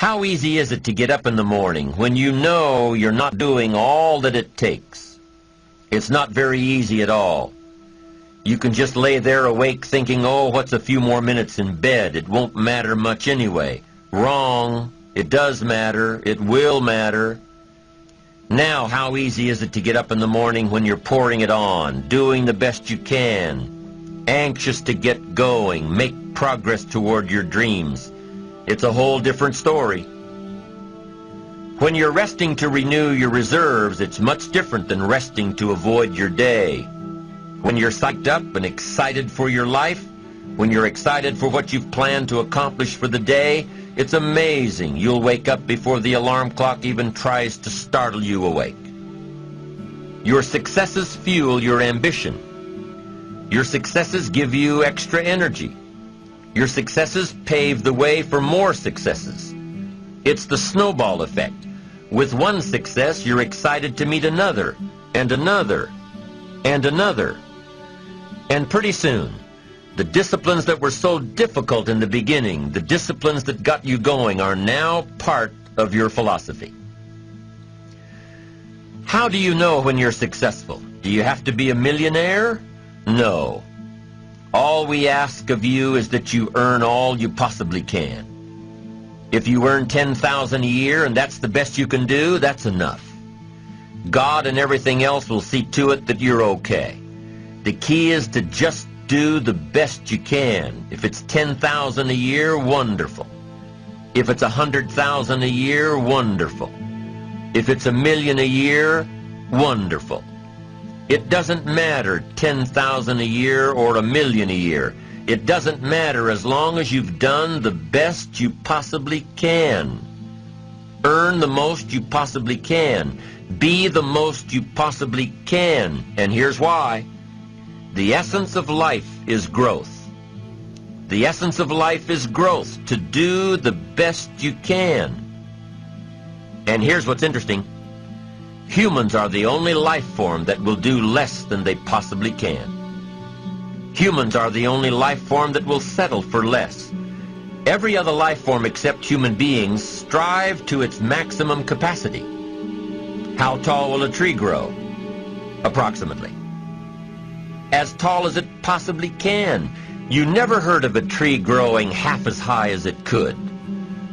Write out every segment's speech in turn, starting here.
How easy is it to get up in the morning when you know you're not doing all that it takes? It's not very easy at all. You can just lay there awake thinking, oh, what's a few more minutes in bed? It won't matter much anyway. Wrong. It does matter. It will matter. Now, how easy is it to get up in the morning when you're pouring it on, doing the best you can, anxious to get going, make progress toward your dreams? It's a whole different story. When you're resting to renew your reserves, it's much different than resting to avoid your day. When you're psyched up and excited for your life, when you're excited for what you've planned to accomplish for the day, it's amazing you'll wake up before the alarm clock even tries to startle you awake. Your successes fuel your ambition. Your successes give you extra energy. Your successes pave the way for more successes. It's the snowball effect. With one success, you're excited to meet another, and another, and another. And pretty soon, the disciplines that were so difficult in the beginning, the disciplines that got you going, are now part of your philosophy. How do you know when you're successful? Do you have to be a millionaire? No. All we ask of you is that you earn all you possibly can. If you earn $10,000 a year and that's the best you can do, that's enough. God and everything else will see to it that you're okay. The key is to just do the best you can. If it's $10,000 a year, wonderful. If it's $100,000 a year, wonderful. If it's $1 million a year, wonderful. It doesn't matter $10,000 a year or $1 million a year. It doesn't matter as long as you've done the best you possibly can. Earn the most you possibly can. Be the most you possibly can. And here's why. The essence of life is growth. The essence of life is growth, to do the best you can. And here's what's interesting. Humans are the only life form that will do less than they possibly can. Humans are the only life form that will settle for less. Every other life form except human beings strive to its maximum capacity. How tall will a tree grow? Approximately. As tall as it possibly can. You never heard of a tree growing half as high as it could.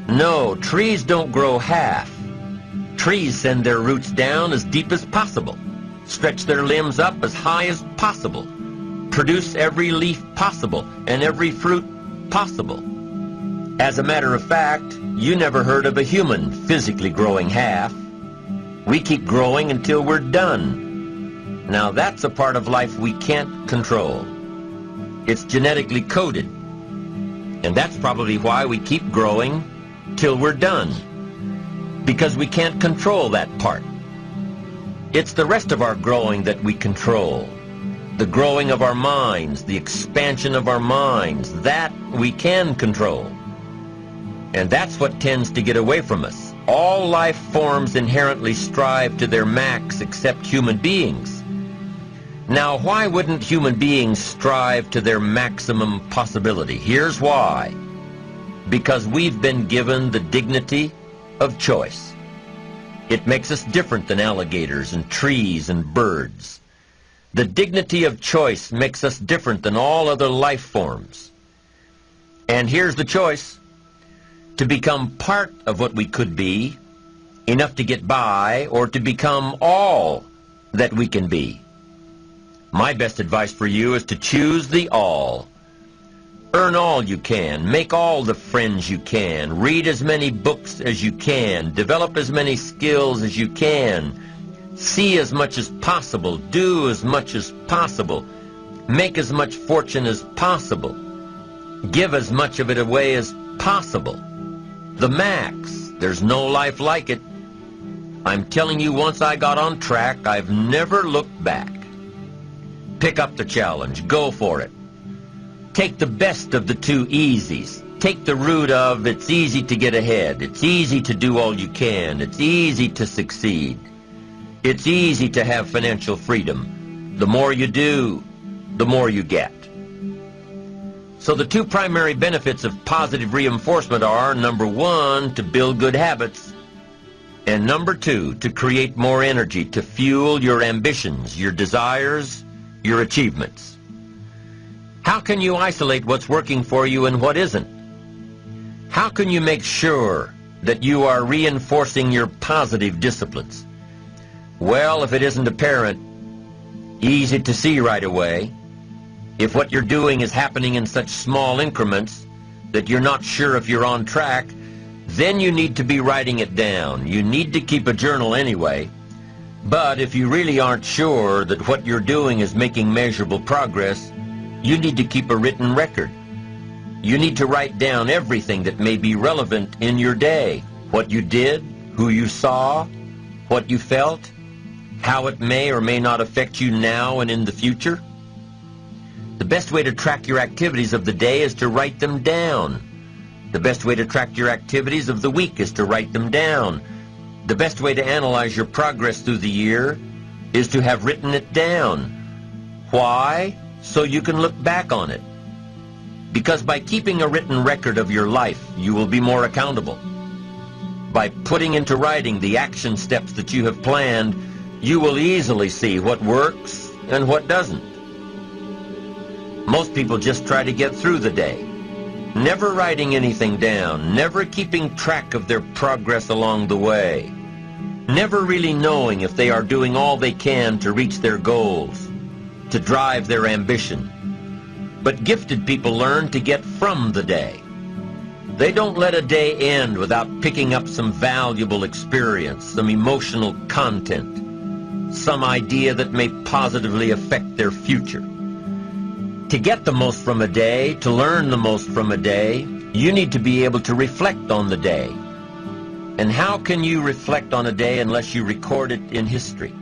No, trees don't grow half. Trees send their roots down as deep as possible, stretch their limbs up as high as possible, produce every leaf possible and every fruit possible. As a matter of fact, you never heard of a human physically growing half. We keep growing until we're done. Now that's a part of life we can't control. It's genetically coded. And that's probably why we keep growing till we're done. Because we can't control that part. It's the rest of our growing that we control. The growing of our minds, the expansion of our minds, that we can control. And that's what tends to get away from us. All life forms inherently strive to their max except human beings. Now, why wouldn't human beings strive to their maximum possibility? Here's why. Because we've been given the dignity of choice. It makes us different than alligators and trees and birds. The dignity of choice makes us different than all other life forms. And here's the choice. To become part of what we could be, enough to get by, or to become all that we can be. My best advice for you is to choose the all. Earn all you can, make all the friends you can, read as many books as you can, develop as many skills as you can, see as much as possible, do as much as possible, make as much fortune as possible, give as much of it away as possible. The max. There's no life like it. I'm telling you, once I got on track, I've never looked back. Pick up the challenge. Go for it. Take the best of the two easies. Take the route of it's easy to get ahead. It's easy to do all you can. It's easy to succeed. It's easy to have financial freedom. The more you do, the more you get. So the two primary benefits of positive reinforcement are, number one, to build good habits, and number two, to create more energy to fuel your ambitions, your desires, your achievements. How can you isolate what's working for you and what isn't? How can you make sure that you are reinforcing your positive disciplines? Well, if it isn't apparent, easy to see right away, if what you're doing is happening in such small increments that you're not sure if you're on track, then you need to be writing it down. You need to keep a journal anyway. But if you really aren't sure that what you're doing is making measurable progress, you need to keep a written record. You need to write down everything that may be relevant in your day. What you did, who you saw, what you felt, how it may or may not affect you now and in the future. The best way to track your activities of the day is to write them down. The best way to track your activities of the week is to write them down. The best way to analyze your progress through the year is to have written it down. Why? So you can look back on it. Because by keeping a written record of your life, you will be more accountable. By putting into writing the action steps that you have planned, you will easily see what works and what doesn't. Most people just try to get through the day, never writing anything down, never keeping track of their progress along the way, never really knowing if they are doing all they can to reach their goals, to drive their ambition. But gifted people learn to get from the day. They don't let a day end without picking up some valuable experience, some emotional content, some idea that may positively affect their future. To get the most from a day, to learn the most from a day, you need to be able to reflect on the day. And how can you reflect on a day unless you record it in history?